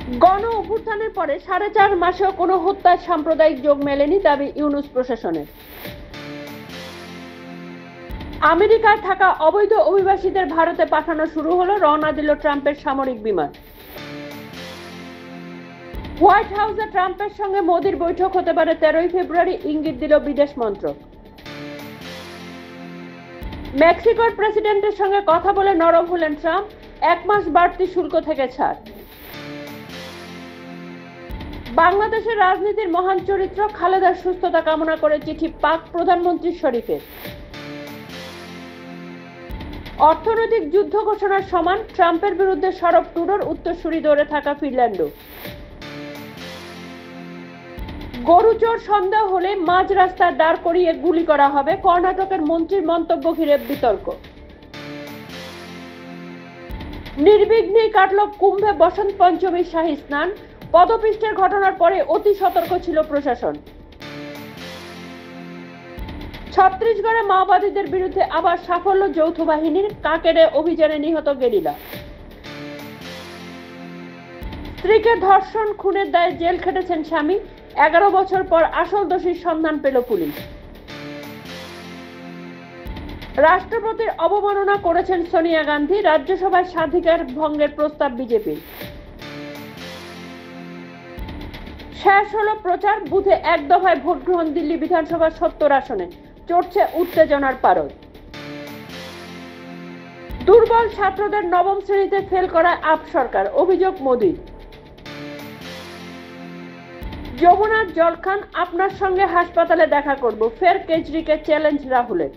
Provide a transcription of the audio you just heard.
গণ অভ্যুত্থানের পরে 4.5 মাসেও কোনো হত্যার সাম্প্রদায়িক যোগ মেলেনি, দাবি ইউনূস প্রশাসনের। আমেরিকায় থাকা অবৈধ অভিবাসীদের ভারতে পাঠানো শুরু হলো, রওনা দিল ট্রাম্পের সামরিক বিমান। হোয়াইট হাউসে ট্রাম্পের সঙ্গে মোদির বৈঠক হতে পারে 13ই ফেব্রুয়ারি, ইঙ্গিত দিল বিদেশ মন্ত্রক। মেক্সিকোর প্রেসিডেন্টের সঙ্গে কথা বলে নরম হলেন ট্রাম্প, 1 মাস বাড়তি শুল্ক থেকে ছাড়। বাংলাদেশের রাজনীতির মহান চরিত্র খালেদার সুস্থতা কামনা করে চিঠি পাক প্রধানমন্ত্রী শরীফের। অর্থনৈতিক যুদ্ধ ঘোষণার সমান, ট্রাম্পের বিরুদ্ধে সরব ট্রুডোর উত্তরসূরি দৌড়ে থাকা ফিনল্যান্ডও। গরু চোর সন্দেহ হলে মাঝ রাস্তায় দাঁড় করিয়ে গুলি করা হবে, কর্ণাটকের মন্ত্রীর মন্তব্য ঘিরে বিতর্ক। নির্বিঘ্নেই কাটল কুম্ভে বসন্ত পঞ্চমীর শাহী স্নান, পদপিষ্টের ঘটনার পরে অতি সতর্ক ছিল প্রশাসন। ছত্তিশগড়ে মাওবাদীদের বিরুদ্ধে আবার সাফল্য যৌথ বাহিনীর, কাঁকেরে অভিযানে নিহত গেরিলা। স্ত্রীকে ধর্ষণ খুনের দায়ে জেল খেটেছেন স্বামী, 11 বছর পর আসল দোষীর সন্ধান পেল পুলিশ। রাষ্ট্রপতির অবমাননা করেছেন সোনিয়া গান্ধী, রাজ্যসভায় স্বাধিকার ভঙ্গের প্রস্তাব বিজেপির। শেষ হলো প্রচার, বুথে এক দফায় ভোট গ্রহণ, দিল্লি বিধানসভার 70 আসনে চড়ছে উত্তেজনার পারদ। দুর্বল ছাত্রদের নবম শ্রেণীতে ফেল করায় আপ সরকার, অভিযোগ মোদির। যমুনার জল খান, আপনার সঙ্গে হাসপাতালে দেখা করব, ফের কেজরিকে চ্যালেঞ্জ রাহুলের।